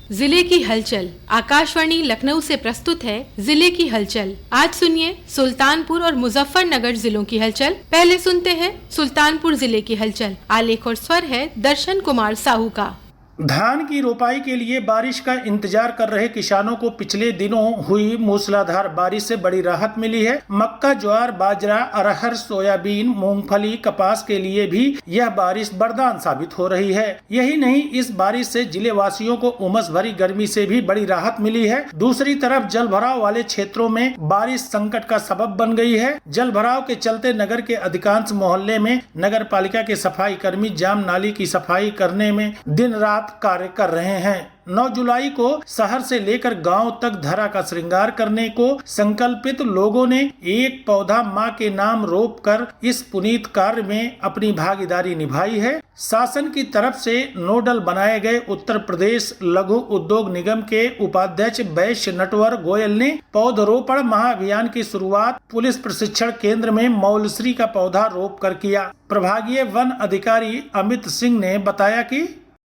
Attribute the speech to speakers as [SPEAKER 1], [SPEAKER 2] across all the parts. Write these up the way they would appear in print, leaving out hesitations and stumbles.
[SPEAKER 1] जिले की हलचल। आकाशवाणी लखनऊ से प्रस्तुत है जिले की हलचल। आज सुनिए सुल्तानपुर और मुजफ्फरनगर जिलों की हलचल। पहले सुनते हैं सुल्तानपुर जिले की हलचल। आलेख और स्वर है दर्शन कुमार साहू का।
[SPEAKER 2] धान की रोपाई के लिए बारिश का इंतजार कर रहे किसानों को पिछले दिनों हुई मूसलाधार बारिश से बड़ी राहत मिली है। मक्का, ज्वार, बाजरा, अरहर, सोयाबीन, मूंगफली, कपास के लिए भी यह बारिश वरदान साबित हो रही है। यही नहीं, इस बारिश से जिले वासियों को उमस भरी गर्मी से भी बड़ी राहत मिली है। दूसरी तरफ जल भराव वाले क्षेत्रों में बारिश संकट का सबब बन गई है। जल भराव के चलते नगर के अधिकांश मोहल्ले में नगर पालिका के सफाई कर्मी जाम नाली की सफाई करने में दिन रात कार्य कर रहे हैं। 9 जुलाई को शहर से लेकर गांव तक धरा का श्रृंगार करने को संकल्पित लोगों ने एक पौधा मां के नाम रोप कर इस पुनीत कार्य में अपनी भागीदारी निभाई है। शासन की तरफ से नोडल बनाए गए उत्तर प्रदेश लघु उद्योग निगम के उपाध्यक्ष वैश्य नटवर गोयल ने पौधरोपण महाअभियान की शुरुआत पुलिस प्रशिक्षण केंद्र में मौलश्री का पौधा रोप कर किया। प्रभागीय वन अधिकारी अमित सिंह ने बताया कि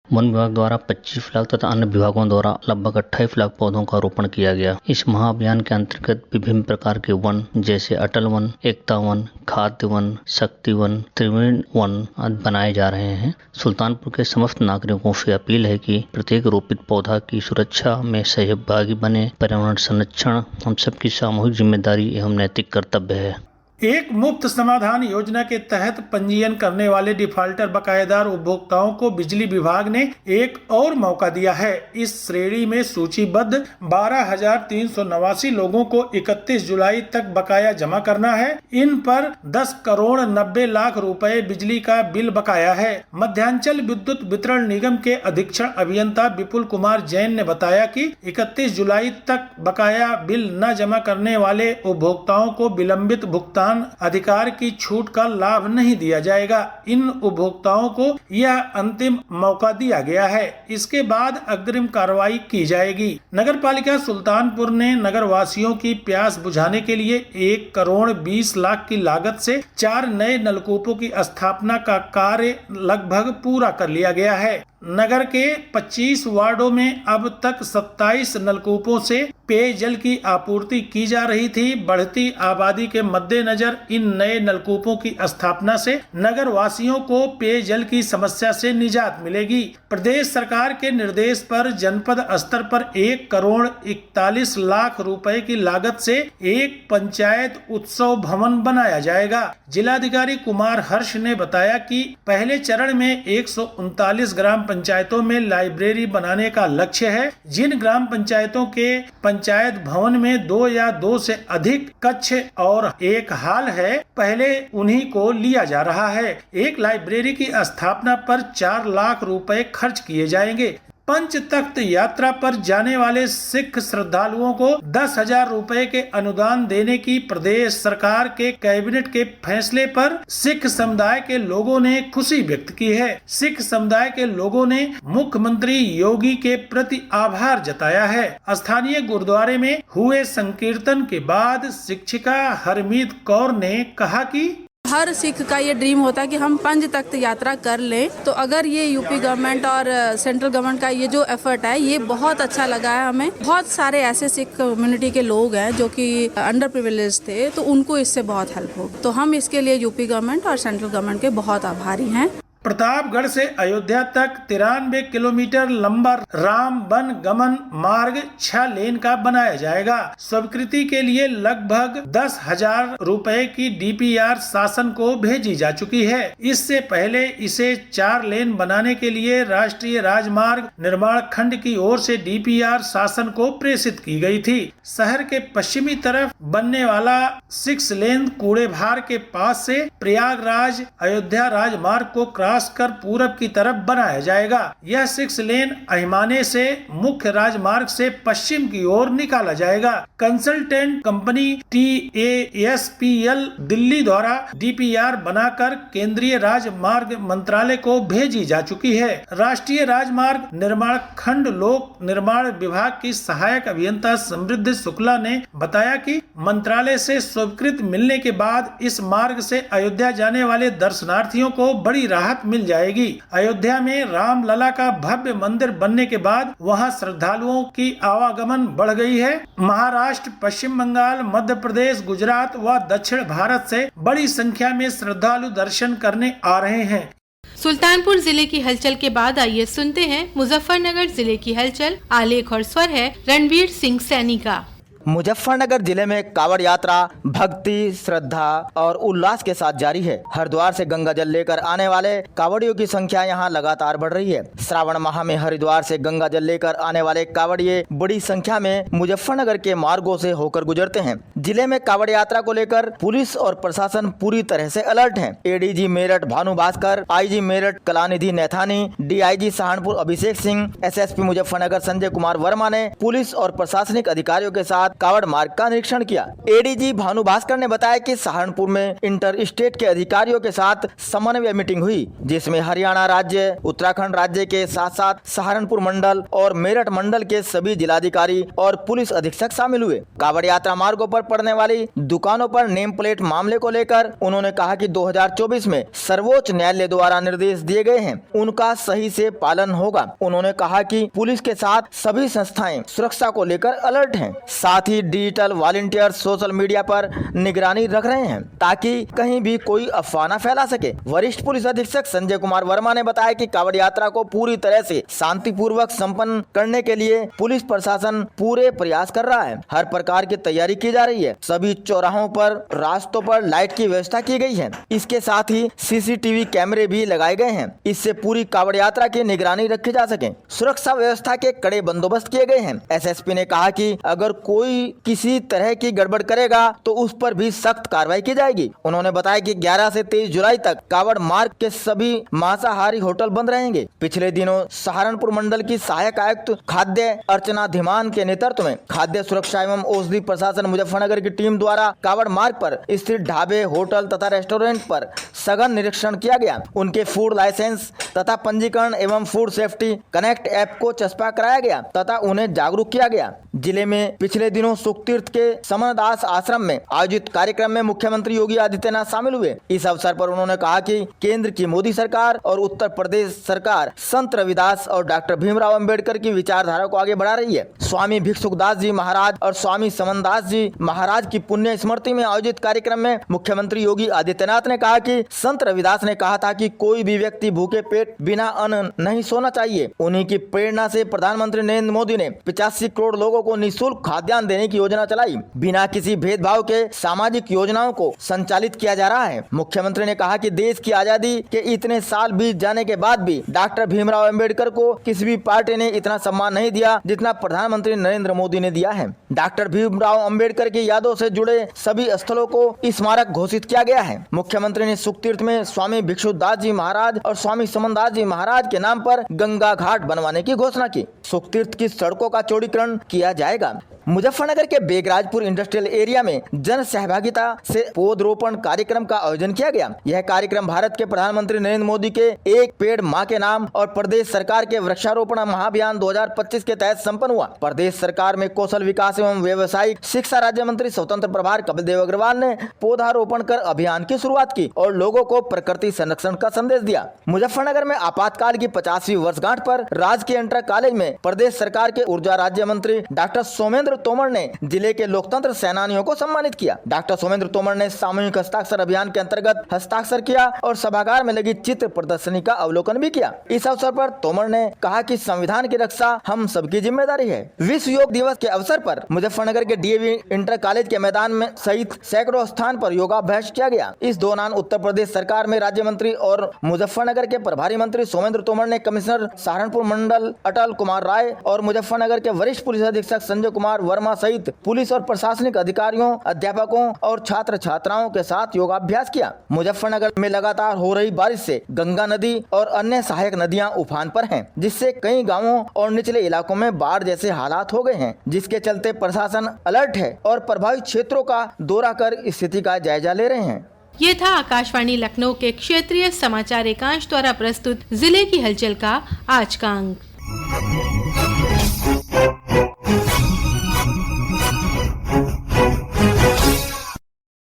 [SPEAKER 3] वन विभाग द्वारा 25 लाख तथा अन्य विभागों द्वारा लगभग 28 लाख पौधों का रोपण किया गया। इस महाअभियान के अंतर्गत विभिन्न प्रकार के वन जैसे अटल वन, एकता वन, खाद्य वन, शक्ति वन, त्रिवेणी वन आदि बनाए जा रहे हैं। सुल्तानपुर के समस्त नागरिकों से अपील है कि प्रत्येक रोपित पौधा की सुरक्षा में सहभागी बने। पर्यावरण संरक्षण हम सबकी सामूहिक जिम्मेदारी एवं नैतिक कर्तव्य है।
[SPEAKER 2] एक मुफ्त समाधान योजना के तहत पंजीयन करने वाले डिफाल्टर बकायेदार उपभोक्ताओं को बिजली विभाग ने एक और मौका दिया है। इस श्रेणी में सूचीबद्ध 12,389 लोगों को 31 जुलाई तक बकाया जमा करना है। इन पर 10 करोड़ 90 लाख रुपए बिजली का बिल बकाया है। मध्यांचल विद्युत वितरण निगम के अधीक्षण अभियंता विपुल कुमार जैन ने बताया कि 31 जुलाई तक बकाया बिल न जमा करने वाले उपभोक्ताओं को विलंबित भुगतान अधिकार की छूट का लाभ नहीं दिया जाएगा। इन उपभोक्ताओं को यह अंतिम मौका दिया गया है। इसके बाद अग्रिम कार्रवाई की जाएगी। नगर पालिका सुल्तानपुर ने नगर वासियों की प्यास बुझाने के लिए 1 करोड़ 20 लाख की लागत से 4 नए नलकूपों की स्थापना का कार्य लगभग पूरा कर लिया गया है। नगर के 25 वार्डों में अब तक 27 नलकूपों से पेयजल की आपूर्ति की जा रही थी। बढ़ती आबादी के मद्देनजर इन नए नलकूपों की स्थापना से नगर वासियों को पेयजल की समस्या से निजात मिलेगी। प्रदेश सरकार के निर्देश पर जनपद स्तर पर 1 करोड़ 41 लाख रुपए की लागत से एक पंचायत उत्सव भवन बनाया जाएगा। जिलाधिकारी कुमार हर्ष ने बताया कि पहले चरण में 139 ग्राम पंचायतों में लाइब्रेरी बनाने का लक्ष्य है। जिन ग्राम पंचायतों के पंचायत भवन में 2 या 2 से अधिक कक्ष और एक हॉल है, पहले उन्हीं को लिया जा रहा है। एक लाइब्रेरी की स्थापना पर 4 लाख रुपए खर्च किए जाएंगे। पंच तख्त यात्रा पर जाने वाले सिख श्रद्धालुओं को 10,000 रुपए के अनुदान देने की प्रदेश सरकार के कैबिनेट के फैसले पर सिख समुदाय के लोगों ने खुशी व्यक्त की है। सिख समुदाय के लोगों ने मुख्यमंत्री योगी के प्रति आभार जताया है। स्थानीय गुरुद्वारे में हुए संकीर्तन के बाद शिक्षिका हरमीत कौर ने कहा कि
[SPEAKER 4] हर सिख का ये ड्रीम होता है कि हम पंच तख्त यात्रा कर लें। तो अगर ये यूपी गवर्नमेंट और सेंट्रल गवर्नमेंट का ये जो एफर्ट है, ये बहुत अच्छा लगा है हमें। बहुत सारे ऐसे सिख कम्युनिटी के लोग हैं जो कि अंडर प्रिविलेज थे, तो उनको इससे बहुत हेल्प होगी। तो हम इसके लिए यूपी गवर्नमेंट और सेंट्रल गवर्नमेंट के बहुत आभारी हैं।
[SPEAKER 2] प्रतापगढ़ से अयोध्या तक 93 किलोमीटर लंबा राम वन गमन मार्ग 6 लेन का बनाया जाएगा। स्वीकृति के लिए लगभग 10,000 रुपए की डीपीआर शासन को भेजी जा चुकी है। इससे पहले इसे 4 लेन बनाने के लिए राष्ट्रीय राजमार्ग निर्माण खंड की ओर से डीपीआर शासन को प्रेषित की गई थी। शहर के पश्चिमी तरफ बनने वाला 6 लेन कूड़ेभार के पास से प्रयागराज अयोध्या राजमार्ग को क्रॉस क्रॉस कर पूरब की तरफ बनाया जाएगा। यह 6 लेन अहिमाने से मुख्य राजमार्ग से पश्चिम की ओर निकाला जाएगा। कंसल्टेंट कंपनी TASPL दिल्ली द्वारा DPR बनाकर केंद्रीय राजमार्ग मंत्रालय को भेजी जा चुकी है। राष्ट्रीय राजमार्ग निर्माण खंड लोक निर्माण विभाग की सहायक अभियंता समृद्धि शुक्ला ने बताया कि मंत्रालय से स्वीकृति मिलने के बाद इस मार्ग से अयोध्या जाने वाले दर्शनार्थियों को बड़ी राहत मिल जाएगी। अयोध्या में रामलला का भव्य मंदिर बनने के बाद वहां श्रद्धालुओं की आवागमन बढ़ गई है। महाराष्ट्र, पश्चिम बंगाल, मध्य प्रदेश, गुजरात व दक्षिण भारत से बड़ी संख्या में श्रद्धालु दर्शन करने आ रहे हैं।
[SPEAKER 1] सुल्तानपुर जिले की हलचल के बाद आइए सुनते हैं मुजफ्फरनगर जिले की हलचल। आलेख और स्वर है रणवीर सिंह सैनी का।
[SPEAKER 5] मुजफ्फरनगर जिले में कावड़ यात्रा भक्ति, श्रद्धा और उल्लास के साथ जारी है। हरिद्वार से गंगा जल लेकर आने वाले कावड़ियों की संख्या यहां लगातार बढ़ रही है। श्रावण माह में हरिद्वार से गंगा जल लेकर आने वाले कावड़िये बड़ी संख्या में मुजफ्फरनगर के मार्गों से होकर गुजरते हैं। जिले में कावड़ यात्रा को लेकर पुलिस और प्रशासन पूरी तरह से अलर्ट है। ADG Meerut Bhanu Bhaskar, IG Meerut Kalanidhi Naithani, DIG Saharanpur Abhishek Singh, SSP Muzaffarnagar Sanjay Kumar Verma ने पुलिस और प्रशासनिक अधिकारियों के साथ कावड़ मार्ग का निरीक्षण किया। ADG भानु भास्कर ने बताया कि सहारनपुर में इंटर स्टेट के अधिकारियों के साथ समन्वय मीटिंग हुई, जिसमें हरियाणा राज्य, उत्तराखंड राज्य के साथ साथ सहारनपुर मंडल और मेरठ मंडल के सभी जिलाधिकारी और पुलिस अधीक्षक शामिल हुए। कावड़ यात्रा मार्गों पर पड़ने वाली दुकानों पर नेम प्लेट मामले को लेकर उन्होंने कहा कि 2024 में सर्वोच्च न्यायालय द्वारा निर्देश दिए गए हैं, उनका सही से पालन होगा। उन्होंने कहा कि पुलिस के साथ सभी संस्थाएं सुरक्षा को लेकर अलर्ट हैं। साथ ही डिजिटल वॉलंटियर सोशल मीडिया पर निगरानी रख रहे हैं ताकि कहीं भी कोई अफवाह न फैला सके। वरिष्ठ पुलिस अधीक्षक संजय कुमार वर्मा ने बताया कि कावड़ यात्रा को पूरी तरह से शांतिपूर्वक संपन्न करने के लिए पुलिस प्रशासन पूरे प्रयास कर रहा है। हर प्रकार की तैयारी की जा रही है। सभी चौराहों पर, रास्तों पर लाइट की व्यवस्था की गई है। इसके साथ ही CCTV कैमरे भी लगाए गए हैं। इससे पूरी कावड़ यात्रा की निगरानी रखी जा सके। सुरक्षा व्यवस्था के कड़े बंदोबस्त किए गए हैं। SSP ने कहा कि अगर कोई किसी तरह की गड़बड़ करेगा तो उस पर भी सख्त कार्रवाई की जाएगी। उन्होंने बताया कि 11 से 23 जुलाई तक कावड़ मार्ग के सभी मांसाहारी होटल बंद रहेंगे। पिछले दिनों सहारनपुर मंडल की सहायक आयुक्त खाद्य अर्चना धीमान के नेतृत्व में खाद्य सुरक्षा एवं औषधि प्रशासन मुजफ्फरनगर की टीम द्वारा कावड़ मार्ग पर स्थित ढाबे, होटल तथा रेस्टोरेंट पर सघन निरीक्षण किया गया। उनके फूड लाइसेंस तथा पंजीकरण एवं फूड सेफ्टी कनेक्ट ऐप को चस्पा कराया गया तथा उन्हें जागरूक किया गया। जिले में पिछले दिनों सुखतीर्थ के समनदास आश्रम में आयोजित कार्यक्रम में मुख्यमंत्री योगी आदित्यनाथ शामिल हुए। इस अवसर पर उन्होंने कहा कि केंद्र की मोदी सरकार और उत्तर प्रदेश सरकार संत रविदास और डॉक्टर भीमराव अंबेडकर की विचारधारा को आगे बढ़ा रही है। स्वामी भिक्षुकदास जी महाराज और स्वामी समनदास जी महाराज की पुण्य स्मृति में आयोजित कार्यक्रम में मुख्यमंत्री योगी आदित्यनाथ ने कहा कि संत रविदास ने कहा था कि कोई भी व्यक्ति भूखे पेट बिना अन्न नहीं सोना चाहिए। उन्हीं की प्रेरणा से प्रधानमंत्री नरेंद्र मोदी ने 85 करोड़ लोगों को निःशुल्क खाद्यान्न देने की योजना चलाई। बिना किसी भेदभाव के सामाजिक योजनाओं को संचालित किया जा रहा है। मुख्यमंत्री ने कहा कि देश की आजादी के इतने साल बीत जाने के बाद भी डॉक्टर भीमराव अंबेडकर को किसी भी पार्टी ने इतना सम्मान नहीं दिया जितना प्रधानमंत्री नरेंद्र मोदी ने दिया है। डॉक्टर भीमराव अंबेडकर की यादों से जुड़े सभी स्थलों को स्मारक घोषित किया गया है। मुख्यमंत्री ने सुखतीर्थ में स्वामी भिक्षुदास जी महाराज और स्वामी समनदास जी महाराज के नाम पर गंगा घाट बनवाने की घोषणा की। सुखतीर्थ की सड़कों का चौड़ीकरण किया जाएगा। मुजफ्फरनगर के बेगराजपुर इंडस्ट्रियल एरिया में जन सहभागिता से पौधरोपण कार्यक्रम का आयोजन किया गया। यह कार्यक्रम भारत के प्रधानमंत्री नरेंद्र मोदी के एक पेड़ मां के नाम और प्रदेश सरकार के वृक्षारोपण महाअभियान 2025 के तहत संपन्न हुआ। प्रदेश सरकार में कौशल विकास एवं व्यावसायिक शिक्षा राज्य मंत्री स्वतंत्र प्रभार कपिल देव अग्रवाल ने पौधारोपण कर अभियान की शुरुआत की और लोगों को प्रकृति संरक्षण का संदेश दिया। मुजफ्फरनगर में आपातकाल की 50वीं वर्षगांठ पर राजकीय इंटर कॉलेज में प्रदेश सरकार के ऊर्जा राज्य मंत्री डॉक्टर सोमेंद्र तोमर ने जिले के लोकतंत्र सेनानियों को सम्मानित किया। डॉक्टर सोमेंद्र तोमर ने सामूहिक हस्ताक्षर अभियान के अंतर्गत हस्ताक्षर किया और सभागार में लगी चित्र प्रदर्शनी का अवलोकन भी किया। इस अवसर पर तोमर ने कहा कि संविधान की रक्षा हम सबकी जिम्मेदारी है। विश्व योग दिवस के अवसर पर मुजफ्फरनगर के DAV इंटर कॉलेज के मैदान में सहित सैकड़ों स्थान पर योगाभ्यास किया गया। इस दौरान उत्तर प्रदेश प्रदेश सरकार में राज्य मंत्री और मुजफ्फरनगर के प्रभारी मंत्री सोमेंद्र तोमर ने कमिश्नर सहारनपुर मंडल अटल कुमार राय और मुजफ्फरनगर के वरिष्ठ पुलिस अधीक्षक संजय कुमार वर्मा सहित पुलिस और प्रशासनिक अधिकारियों, अध्यापकों और छात्र छात्राओं के साथ योगाभ्यास किया। मुजफ्फरनगर में लगातार हो रही बारिश से गंगा नदी और अन्य सहायक नदियां उफान पर हैं, जिससे कई गांवों और निचले इलाकों में बाढ़ जैसे हालात हो गए हैं, जिसके चलते प्रशासन अलर्ट है और प्रभावित क्षेत्रों का दौरा कर स्थिति का जायजा ले रहे हैं।
[SPEAKER 1] ये था आकाशवाणी लखनऊ के क्षेत्रीय समाचार एकांश द्वारा प्रस्तुत जिले की हलचल का आज का अंक।